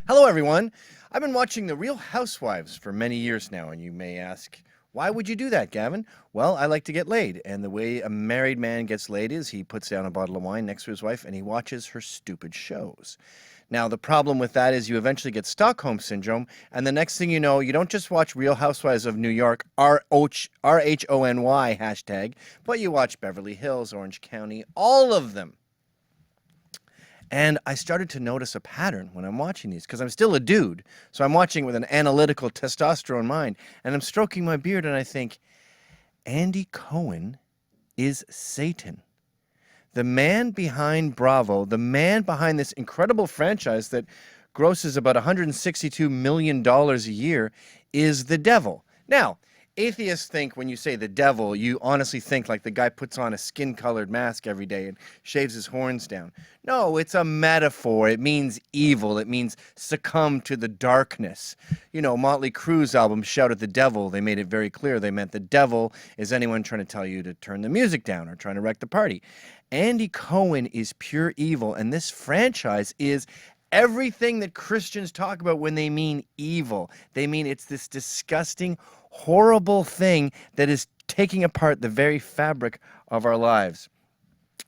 Hello, everyone. I've been watching The Real Housewives for many years now, and you may ask, why would you do that, Gavin? Well, I like to get laid, and the way a married man gets laid is he puts down a bottle of wine next to his wife and he watches her stupid shows. Now, the problem with that is you eventually get Stockholm Syndrome, and the next thing you know, you don't just watch Real Housewives of New York, RHONY hashtag, but you watch Beverly Hills, Orange County, all of them. And I started to notice a pattern when I'm watching these, because I'm still a dude. So I'm watching with an analytical testosterone mind, and I'm stroking my beard, and I think, Andy Cohen is Satan. The man behind Bravo, the man behind this incredible franchise that grosses about $162 million a year, is the devil. Now, atheists think when you say the devil, you honestly think like the guy puts on a skin-colored mask every day and shaves his horns down. No, it's a metaphor. It means evil. It means succumb to the darkness. You know, Motley Crue's album, Shout at the Devil, they made it very clear. They meant the devil is anyone trying to tell you to turn the music down or trying to wreck the party. Andy Cohen is pure evil, and this franchise is everything that Christians talk about when they mean evil. They mean it's this disgusting, horrible thing that is taking apart the very fabric of our lives.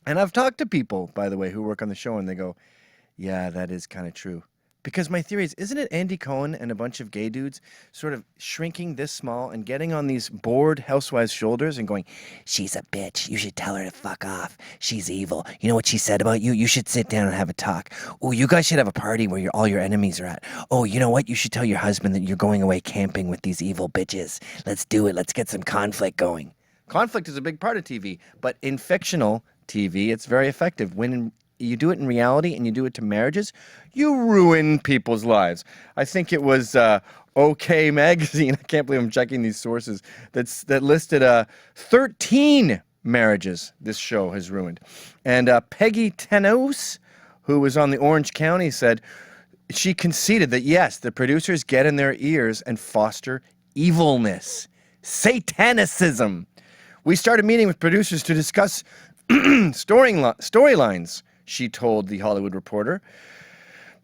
And I've talked to people, by the way, who work on the show, and they go, yeah, that is kind of true. Because my theory is, isn't it Andy Cohen and a bunch of gay dudes sort of shrinking this small and getting on these bored housewives' shoulders and going, she's a bitch. You should tell her to fuck off. She's evil. You know what she said about you? You should sit down and have a talk. Oh, you guys should have a party where all your enemies are at. Oh, you know what? You should tell your husband that you're going away camping with these evil bitches. Let's do it. Let's get some conflict going. Conflict is a big part of TV, but in fictional TV, it's very effective. When you do it in reality and you do it to marriages, you ruin people's lives. I think it was OK Magazine, I can't believe I'm checking these sources, that listed 13 marriages this show has ruined. And Peggy Tenos, who was on the Orange County, said she conceded that, yes, the producers get in their ears and foster evilness, satanicism. We started meeting with producers to discuss storylines, she told The Hollywood Reporter,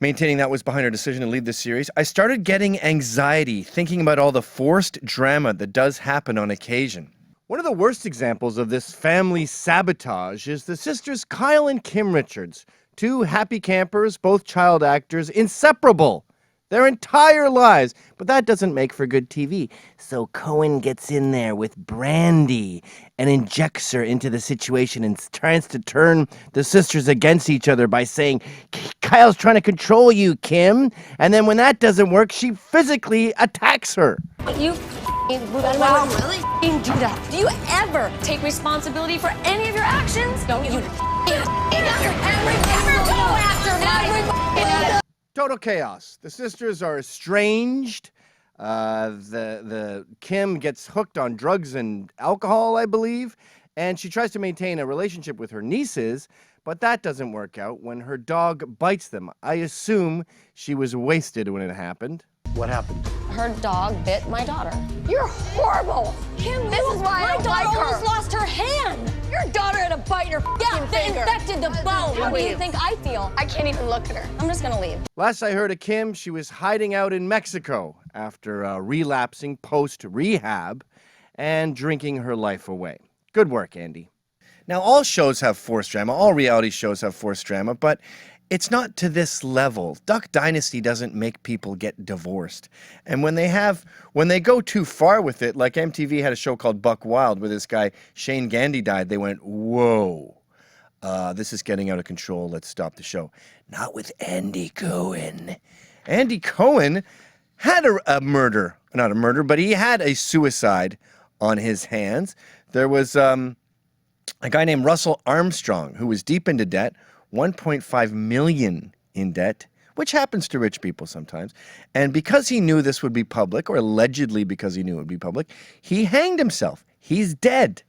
maintaining that was behind her decision to leave the series. I started getting anxiety thinking about all the forced drama that does happen on occasion. One of the worst examples of this family sabotage is the sisters Kyle and Kim Richards, two happy campers, both child actors, inseparable their entire lives, but that doesn't make for good TV. So Cohen gets in there with Brandy and injects her into the situation and tries to turn the sisters against each other by saying, Kyle's trying to control you, Kim. And then when that doesn't work, she physically attacks her. You wow, really do that. Do you ever take responsibility for any of your actions? No, you Total chaos. The sisters are estranged. The Kim gets hooked on drugs and alcohol, I believe, and she tries to maintain a relationship with her nieces, but that doesn't work out when her dog bites them. I assume she was wasted when it happened. What happened? Her dog bit my daughter. You're horrible. Kim, this is why my daughter almost lost her hand. Your daughter had a bite in her finger. They infected the bone. How do you think I feel? I can't even look at her. I'm just gonna leave. Last I heard of Kim, she was hiding out in Mexico after relapsing post-rehab and drinking her life away. Good work, Andy. Now, all shows have forced drama. All reality shows have forced drama, but it's not to this level. Duck Dynasty doesn't make people get divorced. And when they go too far with it, like MTV had a show called Buck Wild where this guy, Shane Gandy, died, they went, whoa, this is getting out of control. Let's stop the show. Not with Andy Cohen. Andy Cohen had a murder, not a murder, but he had a suicide on his hands. There was a guy named Russell Armstrong who was deep into debt, $1.5 million in debt, which happens to rich people sometimes. And because he knew this would be public, or allegedly because he knew it would be public, he hanged himself. He's dead.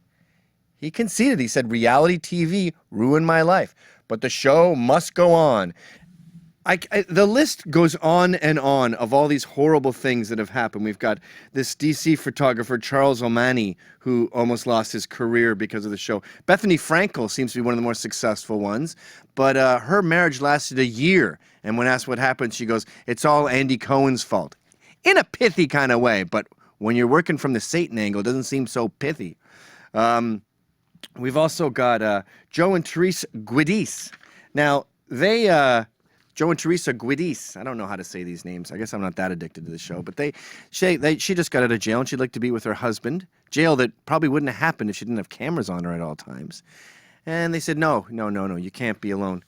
He conceded. He said, reality TV ruined my life, but the show must go on. The list goes on and on of all these horrible things that have happened. We've got this DC photographer, Charles Omani, who almost lost his career because of the show. Bethany Frankel seems to be one of the more successful ones, but her marriage lasted a year. And when asked what happened, she goes, "It's all Andy Cohen's fault." In a pithy kind of way, but when you're working from the Satan angle, it doesn't seem so pithy. We've also got Joe and Teresa Guidis. Now, Joe and Teresa Guidis. I don't know how to say these names. I guess I'm not that addicted to the show. But she just got out of jail, and she'd like to be with her husband. Jail that probably wouldn't have happened if she didn't have cameras on her at all times. And they said, no, you can't be alone.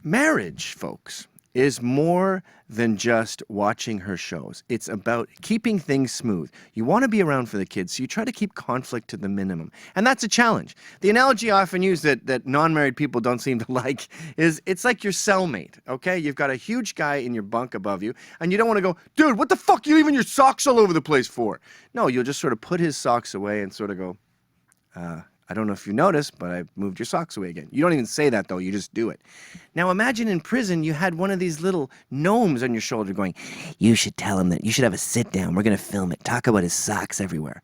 Marriage, folks, is more than just watching her shows. It's about keeping things smooth. You want to be around for the kids, so you try to keep conflict to the minimum. And that's a challenge. The analogy I often use that non-married people don't seem to like is it's like your cellmate, okay? You've got a huge guy in your bunk above you, and you don't want to go, "Dude, what the fuck are you leaving your socks all over the place for?" No, you'll just sort of put his socks away and sort of go, "I don't know if you noticed, but I moved your socks away again." You don't even say that, though. You just do it. Now, imagine in prison you had one of these little gnomes on your shoulder going, "You should tell him that. You should have a sit-down. We're going to film it. Talk about his socks everywhere."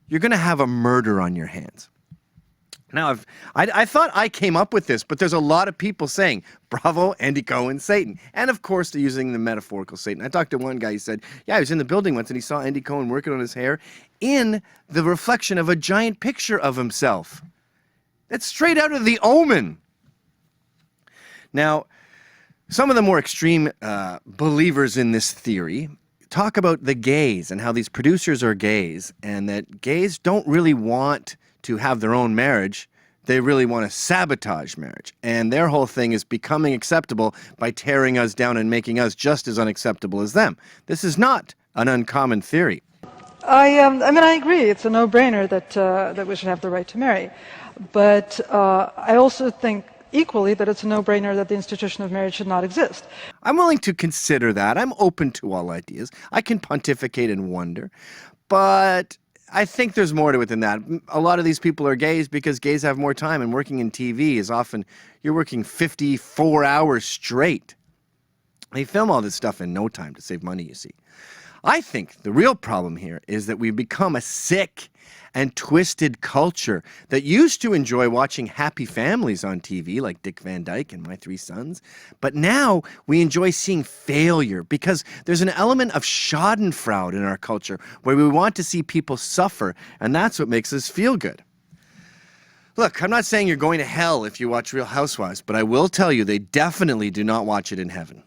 You're going to have a murder on your hands. Now, I thought I came up with this, but there's a lot of people saying, "Bravo, Andy Cohen, Satan." And, of course, they're using the metaphorical Satan. I talked to one guy, he said, yeah, he was in the building once, and he saw Andy Cohen working on his hair in the reflection of a giant picture of himself. That's straight out of The Omen. Now, some of the more extreme believers in this theory talk about the gays and how these producers are gays, and that gays don't really want to have their own marriage. They really want to sabotage marriage. And their whole thing is becoming acceptable by tearing us down and making us just as unacceptable as them. This is not an uncommon theory. I agree. It's a no-brainer that we should have the right to marry. But I also think equally that it's a no-brainer that the institution of marriage should not exist. I'm willing to consider that. I'm open to all ideas. I can pontificate and wonder. But I think there's more to it than that. A lot of these people are gays because gays have more time, and working in TV is often, you're working 54 hours straight. They film all this stuff in no time to save money, you see. I think the real problem here is that we've become a sick and twisted culture that used to enjoy watching happy families on TV like Dick Van Dyke and My Three Sons, but now we enjoy seeing failure because there's an element of schadenfreude in our culture where we want to see people suffer, and that's what makes us feel good. Look, I'm not saying you're going to hell if you watch Real Housewives, but I will tell you they definitely do not watch it in heaven.